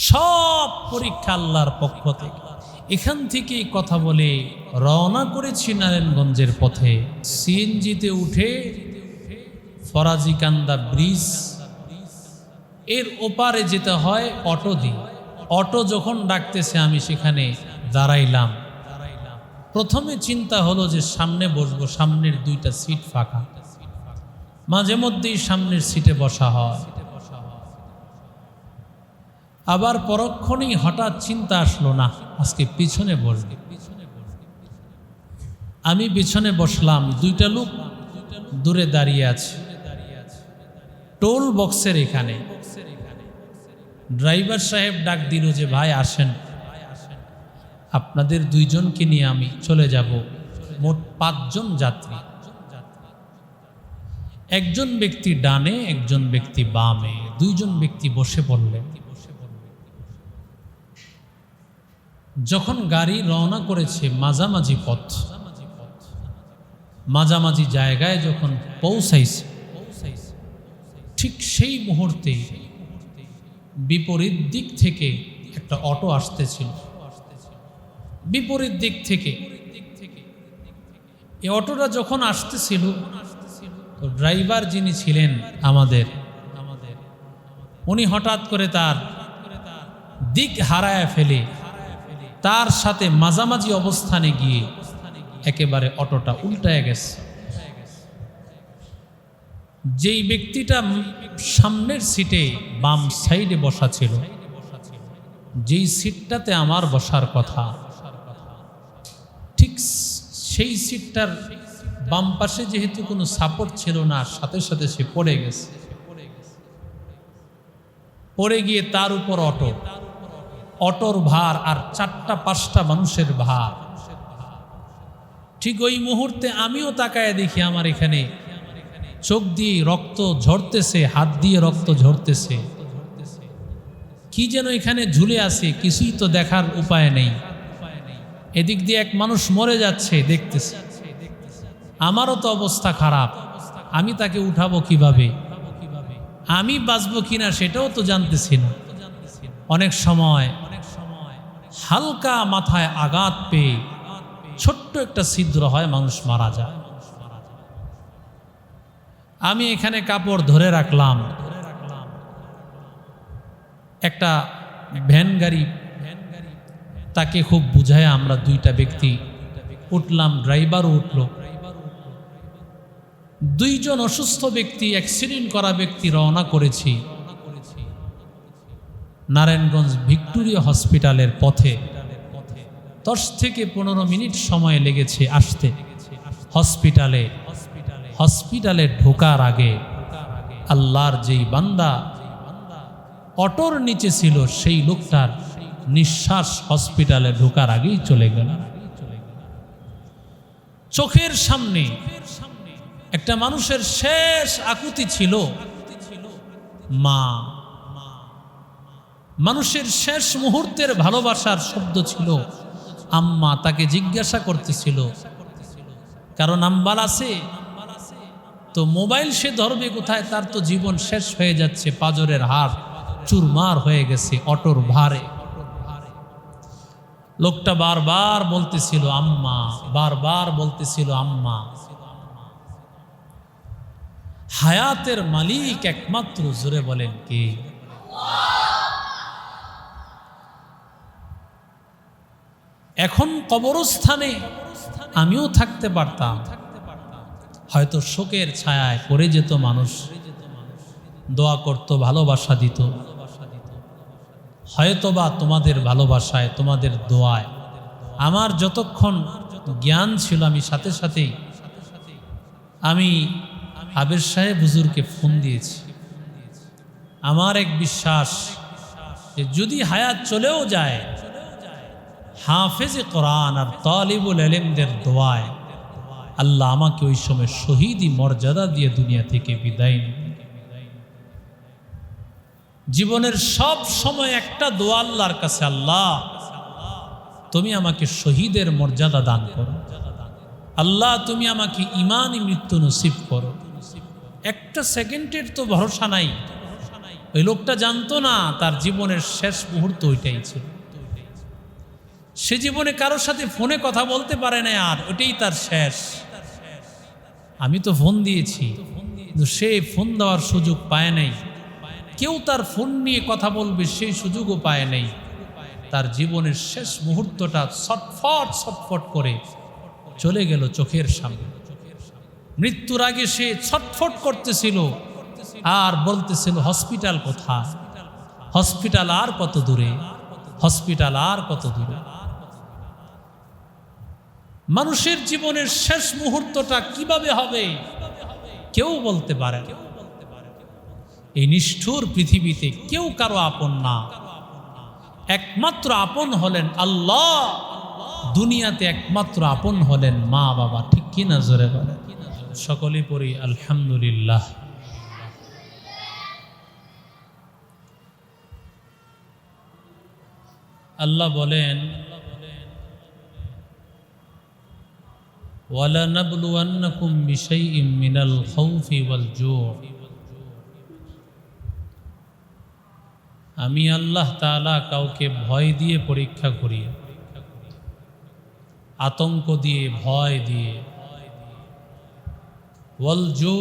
সব পরীক্ষা আল্লাহর পক্ষ থেকে। এখান থেকেই কথা বলে রওনা করেছি নারায়ণগঞ্জের পথে। সিএনজিতে উঠে ফরাজিকান্দা ব্রিজ এর ওপারে যেতে হয় অটো দিয়ে। অটো যখন ডাকতেছে আমি সেখানে দাঁড়াইলাম। প্রথমে চিন্তা হলো যে সামনে বসবো, সামনের দুইটা সিট ফাঁকা, মাঝে মধ্যেই সামনের সিটে বসা হয়। আবার পরক্ষণেই হঠাৎ চিন্তা আসলো, না আজকে পিছনে বসবে। আমি পিছনে বসলাম, দুইটা লোক দূরে দাঁড়িয়ে আছে টোল বক্সের এখানে। ড্রাইভার সাহেব ডাক দিল যে ভাই আসেন, আপনাদের দুইজনকে নিয়ে আমি চলে যাব। মোট 5 জন যাত্রী, একজন ব্যক্তি ডানে, একজন ব্যক্তি বামে, 2 জন ব্যক্তি বসে পড়লেন। যখন গাড়ি রওনা করেছে মাঝামাঝি পথ, মাঝামাঝি জায়গায় যখন পৌঁছাইছে, ঠিক সেই মুহূর্তে বিপরীত দিক থেকে একটা অটো আসতেছিল। বিপরীত দিক থেকে এই অটোটা যখন আসতেছিল, তো ড্রাইভার যিনি ছিলেন আমাদের, উনি হঠাৎ করে তার দিক হারায় ফেলে তার সাথে মাঝামাঝি অবস্থানে গিয়ে একেবারে অটোটা উল্টায় গেছে। যেই ব্যক্তিটা সামনের সিটে বাম সাইডে বসা ছিল, যেই সিটটাতে আমার বসার কথা, ঠিক সেই সিটটার বাম পাশে যেহেতু কোনো সাপোর্ট ছিল না, সাথে সাথে সে পড়ে গেছে। পড়ে গিয়ে তার উপর অটোর ভার আর 4-5টা মানুষের ভার। ঠিক ওই মুহূর্তে আমিও তাকায় দেখি আমার এখানে চোখ দিয়ে রক্ত ঝরতেছে, হাত দিয়ে রক্ত ঝরতেছে। কি যেন এখানে ঝুলে আছে, কিছুই তো দেখার উপায় নেই। এদিক দিয়ে এক মানুষ মরে যাচ্ছে দেখতেছে, আমারও তো অবস্থা খারাপ। আমি তাকে উঠাবো কিভাবে, আমি বাঁচবো কিনা সেটাও তো জানতেছি না। অনেক সময় হালকা মাথায় আঘাত পেয়ে ছোট্ট একটা ছিদ্র হয়, মানুষ মারা যায়। আমি এখানে কাপড় ধরে রাখলাম। একটা ভ্যান গাড়ি, তাকে খুব বুঝায় আমরা 2টা ব্যক্তি উঠলাম, ড্রাইভারও উঠল। 2 জন অসুস্থ ব্যক্তি, অ্যাক্সিডেন্ট করা ব্যক্তি রওনা করেছি নারায়ণগঞ্জ ভিক্টোরিয়া হসপিটালের পথে। 10 থেকে 15 মিনিট সময় লেগেছে আসতে হসপিটালে ঢোকার আগে আল্লাহর যেই বান্দা অটোর নিচে ছিল, সেই লোকটার নিঃশ্বাস হসপিটালে ঢোকার আগেই চলে গেল। চোখের সামনে একটা মানুষের শেষ আকুতি ছিল মা, মানুষের শেষ মুহূর্তের ভালোবাসার শব্দ ছিল আম্মা। তাকে জিজ্ঞাসা করতেছিল, কারণ নাম্বার আছে তো মোবাইল সে ধরবে কোথায়, তার তো জীবন শেষ হয়ে যাচ্ছে, পাজরের হাড় চুরমার হয়ে গেছে অটোর ভারে। লোকটা বারবার বলতেছিল আম্মা, বারবার বলতেছিল আম্মা। হায়াতের মালিক একমাত্র, জোরে বলেন কে? এখন কবরস্থানে আমিও থাকতে পারতাম, হয়তো শোকের ছায়ায় পড়ে যেত মানুষ, দোয়া করত, ভালোবাসা দিত। হয়তোবা তোমাদের ভালোবাসায়, তোমাদের দোয়ায় আমার যতক্ষণ জ্ঞান ছিল, আমি সাথে সাথেই আমি আবের সাহেব হুজুরকে ফোন দিয়েছি। আমার এক বিশ্বাস যে যদি হায়াত চলেও যায়, হাফেজে কোরআন আর তালিবুল ইলমদের দোয়ায় আল্লাহ আমাকে ওই সময় শহীদি মর্যাদা দিয়ে দুনিয়া থেকে বিদায় নেবে। জীবনের সব সময় একটা দোয়া আল্লাহর কাছে, আল্লাহ তুমি আমাকে শহীদের মর্যাদা দান করো, আল্লাহ তুমি আমাকে ঈমানি মৃত্যু নসিব করো। একটা সেকেন্ডের তো ভরসা নাই, ওই লোকটা জানতো না তার জীবনের শেষ মুহূর্ত ওইটাই ছিল। সে জীবনে কারোর সাথে ফোনে কথা বলতে পারে না, আর ওইটাই তার শেষ। আমি তো ফোন দিয়েছি, কিন্তু সে ফোন দেওয়ার সুযোগ পায় নাই। কেউ তার ফোন নিয়ে কথা বলবে সেই সুযোগও পায় নাই। তার জীবনের শেষ মুহূর্তটা ছটফট ছটফট করে চলে গেল চোখের সামনে। মৃত্যুর আগে সে ছটফট করতেছিল আর বলতেছিল, হসপিটাল কোথায়, হসপিটাল আর কত দূরে, হসপিটাল আর কত দূরে। মানুষের জীবনের শেষ মুহূর্তটা কিভাবে হবে কেউ বলতে পারে না। এই নিষ্ঠুর পৃথিবীতে কেউ কারো আপন না, একমাত্র আপন হলেন আল্লাহ। দুনিয়াতে একমাত্র আপন হলেন মা বাবা। ঠিক কি না? জোরে বলে সকলেই পড়ি আলহামদুলিল্লাহ। আল্লাহ বলেন, ওয়ালানাবলুওয়ান্নাকুম বিশাইইম মিনাল খাউফি ওয়াল জু'। আমি আল্লাহ তাআলা কাউকে ভয় দিয়ে পরীক্ষা করি, আতঙ্ক দিয়ে, ভয় দিয়ে। ওয়াল জু',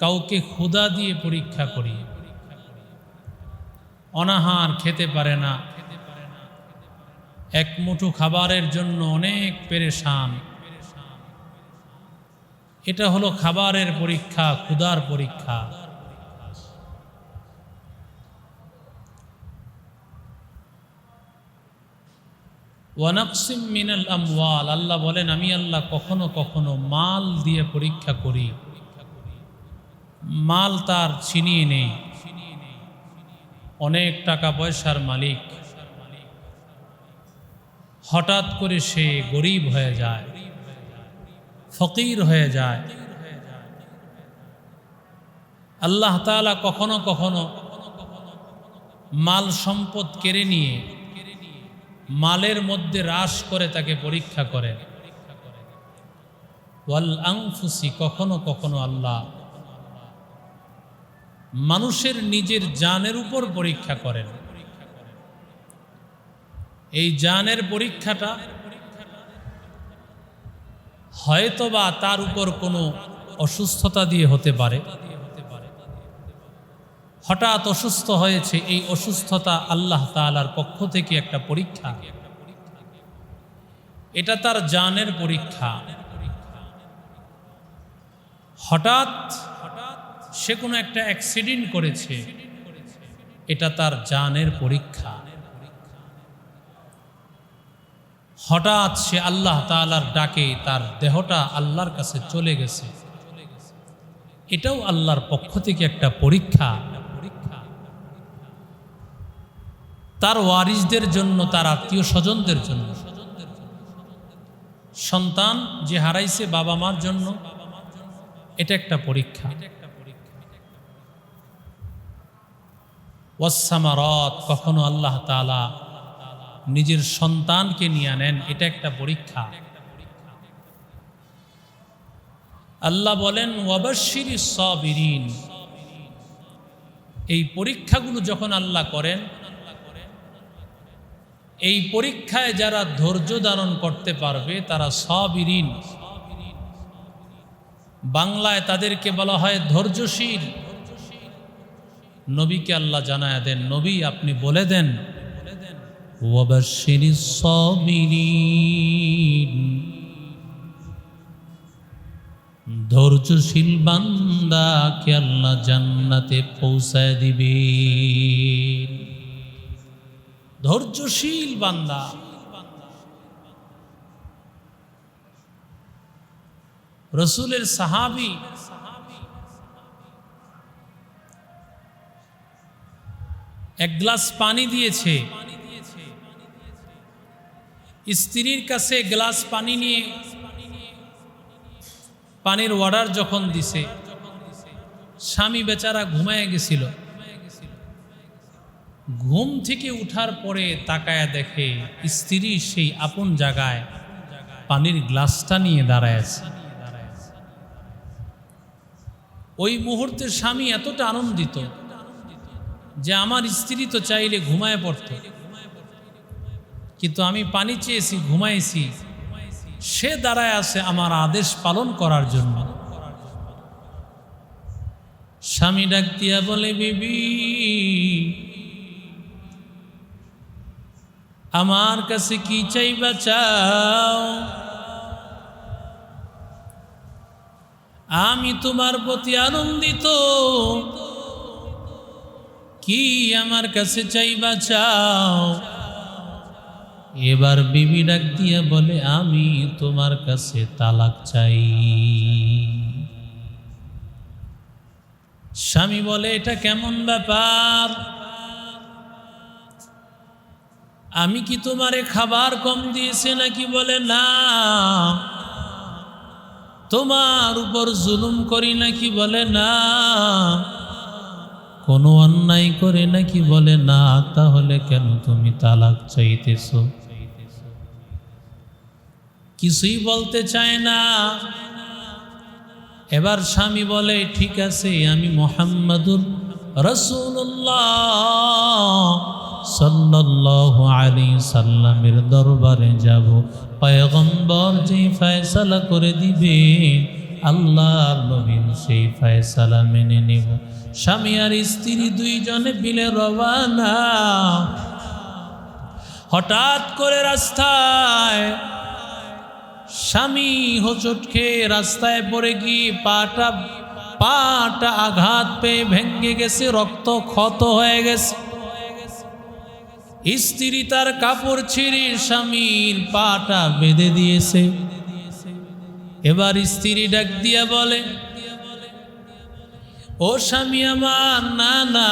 কাউকে ক্ষুধা দিয়ে পরীক্ষা করি। অনাহার, খেতে পারে না, এক মুঠো খাবারের জন্য অনেক পেরেশান। এটা হলো খাবারের পরীক্ষা, ক্ষুধার পরীক্ষা। ওয়ানাকসিম মিনাল আমওয়াল, আল্লাহ বলেন আমি আল্লাহ কখনো কখনো মাল দিয়ে পরীক্ষা করি। মাল তার ছিনিয়ে নেই, অনেক টাকা পয়সার মালিক, হঠাৎ করে সে গরিব হয়ে যায়, ফকির হয়ে যায়। আল্লাহ তাআলা কখনো কখনো মাল সম্পদ কেড়ে নিয়ে মালের মধ্যে হ্রাস করে তাকে পরীক্ষা করেন। ওয়াল আনফুসি, কখনো কখনো আল্লাহ মানুষের নিজের জানের উপর পরীক্ষা করেন। এই জানের পরীক্ষাটা হয়তোবা তার উপর কোনো অসুস্থতা দিয়ে হতে পারে। হঠাৎ অসুস্থ হয়েছে, এই অসুস্থতা আল্লাহ তাআলার পক্ষ থেকে একটা পরীক্ষা। এটা তার জানের পরীক্ষা। হঠাৎ সে কোনো একটা অ্যাক্সিডেন্ট করেছে, এটা তার জানের পরীক্ষা। হঠাৎ সে আল্লাহ তাআলার ডাকে তার দেহটা আল্লাহর কাছে চলে গেছে, এটাও আল্লাহর পক্ষ থেকে একটা পরীক্ষা। তার ওয়ারিসদের জন্য, তার আত্মীয় স্বজনদের জন্য। সন্তান যে হারাইছে বাবা মার জন্য, এটা একটা পরীক্ষা। ওয়াসসামারাত, কখনো আল্লাহ তাআলা নিজের সন্তানকে নিয়ে আনেন, এটা একটা পরীক্ষা। আল্লাহ বলেন ওয়াবাশশিরিস সাবিরিন। এই পরীক্ষাগুলো যখন আল্লাহ করেন, এই পরীক্ষায় যারা ধৈর্য ধারণ করতে পারবে তারা সাবিরিন। বাংলায় তাদেরকে বলা হয় ধৈর্যশীল। নবীকে আল্লাহ জানায় দেন, নবী আপনি বলে দেন ওয়াবাশশিরিস সাবিরিন, ধৈর্যশীল বান্দাকে আল্লাহ জান্নাতে পৌঁছায় দিবেন। ধৈর্যশীল বান্দা। রসুলের সাহাবী এক গ্লাস পানি দিয়েছে, স্ত্রীর কাছে গ্লাস পানি নিয়ে পানির অর্ডার যখন দিছে, স্বামী বেচারা ঘুমায় গেছিল। ঘুম থেকে উঠার পরে তাকায়া দেখে স্ত্রী সেই আপন জায়গায় পানির গ্লাসটা নিয়ে দাঁড়ায় আছে। ওই মুহূর্তে স্বামী এতটা আনন্দিত, যে আমার স্ত্রী তো চাইলে ঘুমায় পড়ত, কিন্তু আমি পানি চেয়েছি, ঘুমাইছি, সে দাঁড়ায় আছে আমার আদেশ পালন করার জন্য। স্বামী ডাক দিয়া বলে, বিবি আমার কাছে কি চাইবা চাও, আমি তোমার প্রতি আনন্দিত, কি আমার কাছে চাইবা চাও। এবার বিবি ডাক দিয়া বলে, আমি তোমার কাছে তালাক চাই। স্বামী বলে, এটা কেমন ব্যাপার, আমি কি তোমারে খাবার কম দিয়েছি নাকি? বলে, না। তোমার উপর জুলুম করি নাকি? বলে, না। কোনো অন্যায় করে নাকি? বলে, না। তাহলে কেন তুমি তালাক চাইতেছ? কিছুই বলতে চায় না। এবার স্বামী বলে, ঠিক আছে, আমি মুহাম্মাদুর রাসূলুল্লাহ সাল্লাল্লাহু আলাইহি সাল্লামের দরবারে যাব, পয়গম্বর যে ফয়সালা করে দিবে আল্লাহর নবী সেই ফয়সালা মেনে নেব। স্বামী আর স্ত্রী দুইজনে বিলে রওয়ানা। হঠাৎ করে রাস্তায় স্বামী হোঁচট খেয়ে রাস্তায় পড়ে গিয়ে পাটা আঘাত পেয়ে ভেঙে গেছে, রক্ত ক্ষত হয়ে গেছে। স্ত্রী তার কাপড় ছিঁড়ে স্বামীর পাটা বেঁধে দিয়েছে। এবার স্ত্রী ডাক দিয়া বলে, ও স্বামী আমার, না না,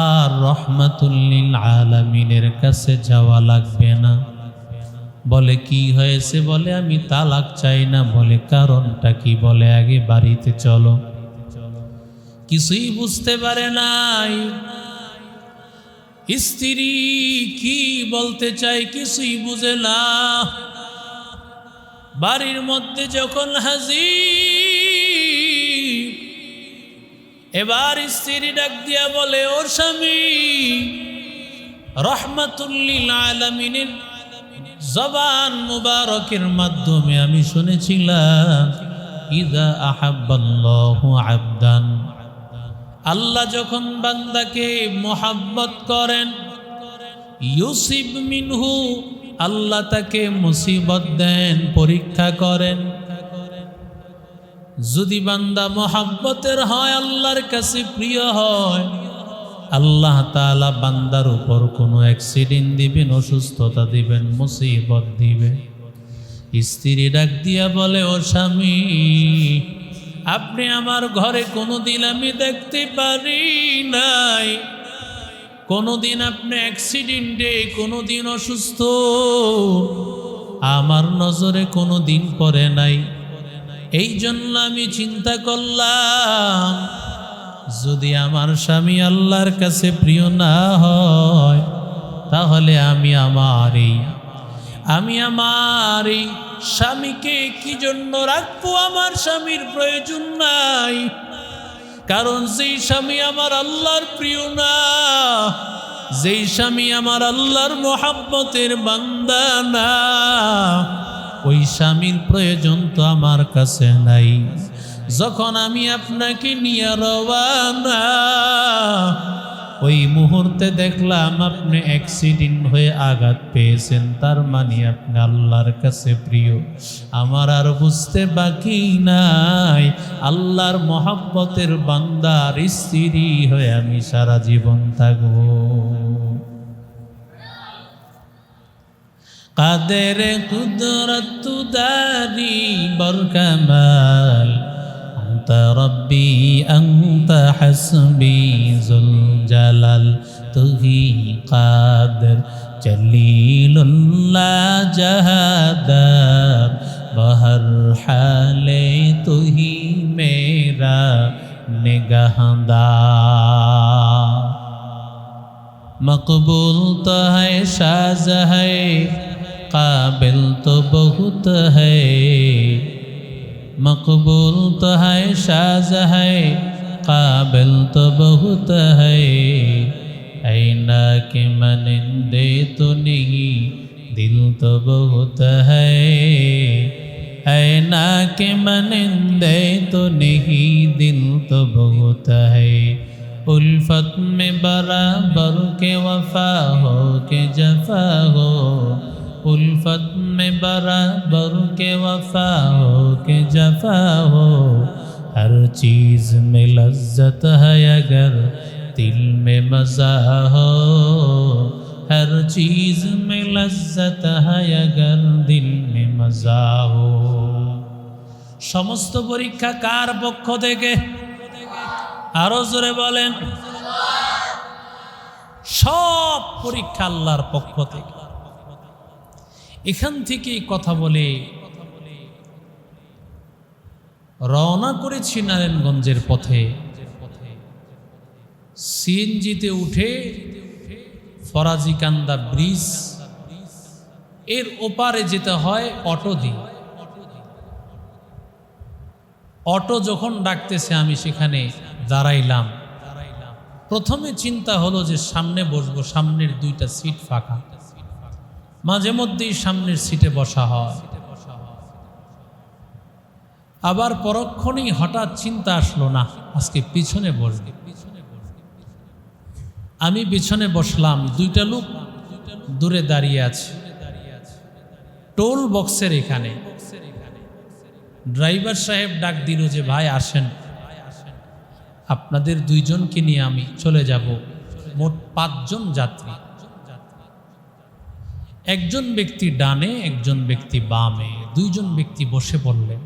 আর রহমাতুল লিল আলামিনের কাছে যাওয়া লাগবে না। বলে, কি হয়েছে? বলে, আমি তালাক চাই না। বলে, কারণটা কি? বলে, আগে বাড়িতে চলো। কিছুই বুঝতে পারে নাই স্ত্রী কি বলতে চাই, কিছুই বুঝে না। বাড়ির মধ্যে যখন হাজির, এবার স্ত্রী ডাক দিয়া বলে, ও স্বামী, রহমাতুল লিল আলামিনের জবান মুবারকের মাধ্যমে আমি শুনেছিলাম, ইযা আহাব্বাল্লাহু আবদান, আল্লাহ যখন বান্দাকে মোহাব্বত করেন, ইউসিব মিনহু, আল্লাহ তাকে মুসিবত দেন, পরীক্ষা করেন। যদি বান্দা মোহাব্বতের হয়, আল্লাহর কাছে প্রিয় হয়, আল্লাহ তাআলা বান্দার উপর কোনো অ্যাক্সিডেন্ট দিবেন, অসুস্থতা দিবেন, মুসিবত দিবেন। স্ত্রী ডাক দিয়া বলে, ও স্বামী, আপনি আমার ঘরে কোনোদিন আমি দেখতে পারি নাই, কোনোদিন আপনি অ্যাক্সিডেন্টে, কোনোদিন অসুস্থ আমার নজরে কোনোদিন পড়ে নাই। এই জন্য আমি চিন্তা করলাম, যদি আমার স্বামী আল্লাহর কাছে প্রিয় না হয়, তাহলে আমি আমার এই স্বামীকে কি জন্য রাখবো? আমার স্বামীর প্রয়োজন নাই, কারণ যেই স্বামী আমার আল্লাহর প্রিয় না, যেই স্বামী আমার আল্লাহর মোহাব্বতের বান্দা না, ওই স্বামীর প্রয়োজন তো আমার কাছে নাই। যখন আমি আপনাকে নিয়ে রওয়ানা, ওই মুহূর্তে দেখলাম আপনি অ্যাক্সিডেন্ট হয়ে আঘাত পেয়েছেন, তার মানে আপনি আল্লাহর কাছে প্রিয়। আমার আর বুঝতে বাকি নাই, আল্লাহর মহব্বতের বান্দার স্ত্রী হয়ে আমি সারা জীবন থাকব। কাদের কুদরত দারি বরকামাল, আনতা রব্বি আনতা হাসবি জুল জালাল, তুহি কাদের জলিলুল্লাহ জাহাদার, বহর হালে তুহি মেরা निगाहदार। मकबूल तो है, शाज है, काबिल तो बहुत है। मकबूल तो है, शाज है, काबिल तो बहुत है, ऐना के मनिंदे तो नहीं, दिल तो बहुत है, ऐना के मनिंदे तो नहीं, दिल तो बहुत है। उल्फत में बराबर के वफा हो के जफा हो, उल्फत में बराबर के वफा हो के जफा हो, हर चीज़ में लज्जत है अगर दिल में मज़ा हो, हर चीज़ में लज्जत है अगर दिल में मज़ा हो। समस्त परीक्षा कार पक्ष থেকে? আরো জোরে বলেন। সব পরীক্ষা আল্লাহর পক্ষ থেকে। এখান থেকেই কথা বলে রওনা করেছি নারায়ণগঞ্জের পথে। সিএনজিতে উঠে ফরাজিকান্দা ব্রিজ এর ওপারে যেতে হয় অটো দিয়ে। অটো যখন ডাকতেছে আমি সেখানে দাঁড়াইলাম। প্রথমে চিন্তা হলো যে সামনে বসবো, সামনের দুইটা সিট ফাঁকা, মাঝে মধ্যেই সামনের সিটে বসা হয়। আবার পরক্ষণেই হঠাৎ চিন্তা আসলো, না আজকে পিছনে বসবো। আমি পিছনে বসলাম, দুইটা লোক দূরে দাঁড়িয়ে আছে টোল বক্সের এখানে। ড্রাইভার সাহেব ডাক দিল যে ভাই আসেন, আপনাদের দুইজনকে নিয়ে আমি চলে যাব। মোট 5 জন যাত্রী, একজন ব্যক্তি ডানে একজন ব্যক্তি বামে, 2 জন ব্যক্তি বসে পড়লেন।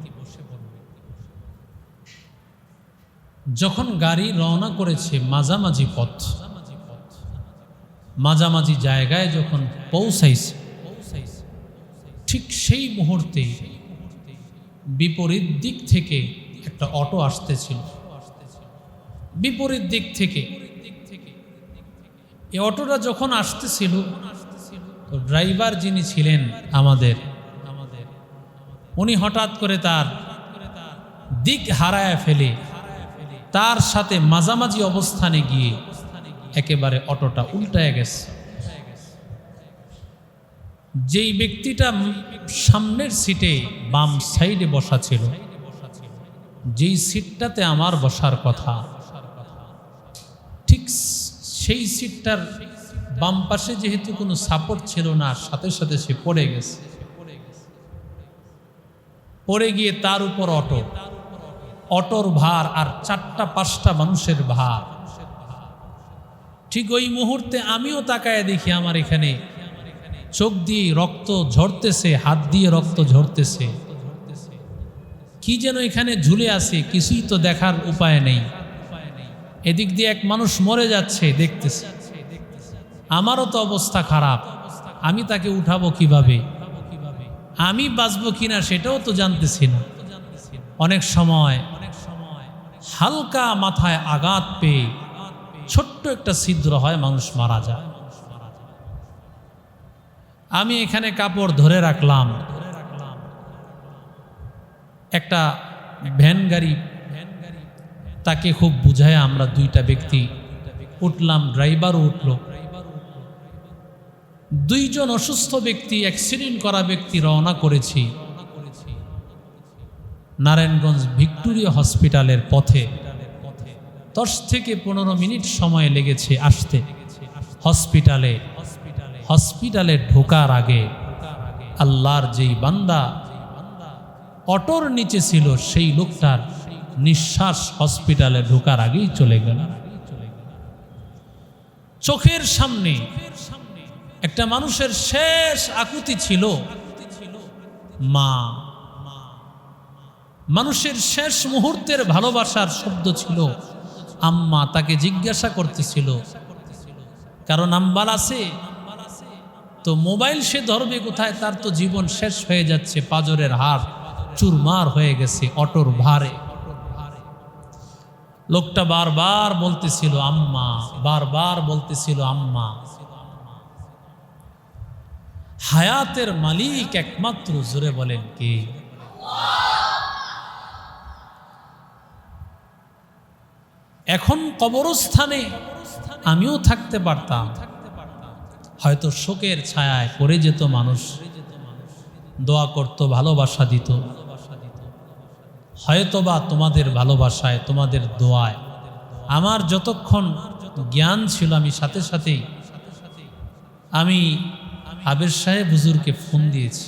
যখন গাড়ি রওনা করেছে মাঝামাঝি পথ, মাঝামাঝি জায়গায় যখন পৌঁছাইছে, ঠিক সেই মুহূর্তে বিপরীত দিক থেকে একটা অটো আসতেছিল। বিপরীত দিক থেকে এই অটোটা যখন আসতেছিল, তো ড্রাইভার যিনি ছিলেন আমাদের, উনি হঠাৎ করে তার দিক হারায় ফেলে তার সাথে মাঝামাঝি অবস্থানে গিয়ে একেবারে অটোটা উল্টায় গেছে। যেই ব্যক্তিটা সামনের সিটে বাম সাইডে বসা ছিল, যেই সিটটাতে আমার বসার কথা, ঠিক সেই সিটটার বাম পাশে যেহেতু কোনো সাপোর্ট ছিল না, সাথে সাথে সে পড়ে গেছে। পড়ে গিয়ে তার উপর অটো, অটোর ভার আর 4-5টা মানুষের ভার। ঠিক ওই মুহূর্তে আমিও তাকায় দেখি আমার এখানে চোখ দিয়ে রক্ত ঝরতেছে, হাত দিয়ে রক্ত ঝরতেছে। কি যেন এখানে ঝুলে আছে, কিছুই তো দেখার উপায় নেই। এদিক দিয়ে এক মানুষ মরে যাচ্ছে দেখতেছে, আমারও তো অবস্থা খারাপ, আমি তাকে উঠাবো কিভাবে, আমি বাঁচবো কিনা সেটাও তো জানতেছি না। অনেক সময় হালকা মাথায় আঘাত পেয়ে ছোট্ট একটা ছিদ্র হয়, মানুষ মারা যায়। আমি এখানে কাপড় ধরে রাখলাম, একটা ভ্যান গাড়ি, তাকে খুব বুঝায় আমরা 2টা ব্যক্তি উঠলাম, ড্রাইভারও উঠল। 2 জন অসুস্থ ব্যক্তি, অ্যাক্সিডেন্ট করা ব্যক্তি রওনা করেছি নারায়ণগঞ্জ ভিক্টোরিয়া হসপিটালের পথে। 10 থেকে 15 মিনিট সময় লেগেছে আসতে হসপিটালে। হসপিটালে ঢোকার আগে আল্লাহর যেই বান্দা অটোর নিচে ছিল, সেই লোকটার নিঃশ্বাস হসপিটালে ঢোকার আগেই চলে গেল। চোখের সামনে একটা মানুষের শেষ আকুতি ছিল মা, মানুষের শেষ মুহূর্তের ভালোবাসার শব্দ ছিল আম্মা। তাকে জিজ্ঞাসা করতেছিল, কারণ নাম্বার আছে তো মোবাইল সে ধরবে কোথায়, তার তো জীবন শেষ হয়ে যাচ্ছে, পাজরের হাড় চুরমার হয়ে গেছে অটোর ভারে। লোকটা বারবার বলতেছিল আম্মা, বারবার বলতেছিল আম্মা। হায়াতের মালিক একমাত্র, জোরে বলেন কে? এখন কবরস্থানে আমিও থাকতে পারতাম, হয়তো শোকের ছায়ায় পড়ে যেত মানুষ, দোয়া করত, ভালোবাসা দিত, হয়তোবা তোমাদের ভালোবাসায়, তোমাদের দোয়ায় আমার যতক্ষণ জ্ঞান ছিল আমি সাথে সাথেই আমি আবের সাহেব হুজুরকে ফোন দিয়েছি।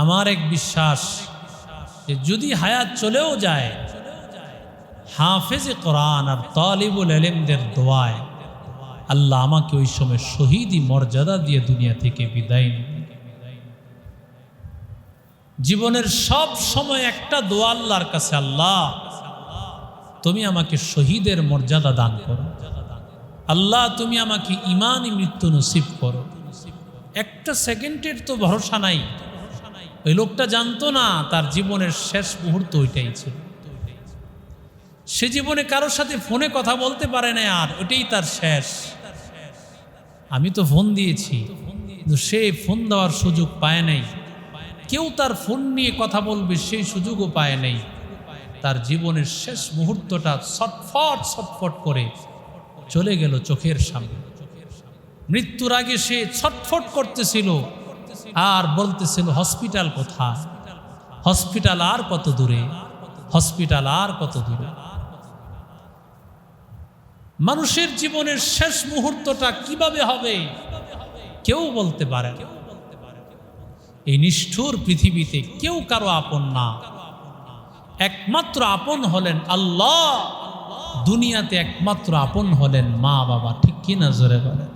আমার এক বিশ্বাস যে যদি হায়াত চলেও যায়, হাফেজে কোরআন আর তালিবুল ইলমদের দোয়ায় আল্লাহ আমাকে ওই সময় শহীদি মর্যাদা দিয়ে দুনিয়া থেকে বিদায় নেবে। জীবনের সব সময় একটা দোয়া আল্লাহর কাছে, আল্লাহ তুমি আমাকে শহীদের মর্যাদা দান করো, আল্লাহ তুমি আমাকে ঈমানি মৃত্যু নসিব করো। একটা সেকেন্ডের তো ভরসা নাই। ওই লোকটা জানতো না তার জীবনের শেষ মুহূর্ত ওইটাই ছিল। সে জীবনে কারোর সাথে ফোনে কথা বলতে পারে না, আর ওইটাই তার শেষ। আমি তো ফোন দিয়েছি, কিন্তু সে ফোন দেওয়ার সুযোগ পায় নাই। কেউ তার ফোন নিয়ে কথা বলবে সেই সুযোগও পায় নাই। তার জীবনের শেষ মুহূর্তটা ছটফট ছটফট করে চলে গেল চোখের সামনে। মৃত্যুর আগে সে ছটফট করতেছিল আর বলতেছিল, হসপিটাল কোথায়, হসপিটাল আর কত দূরে, হসপিটাল আর কত দূরে। মানুষের জীবনের শেষ মুহূর্তটা কিভাবে হবে কেউ বলতে পারে না। এই নিষ্ঠুর পৃথিবীতে কেউ কারো আপন না, একমাত্র আপন হলেন আল্লাহ। দুনিয়াতে একমাত্র আপন হলেন মা বাবা, ঠিক কিনা জোরে বলেন।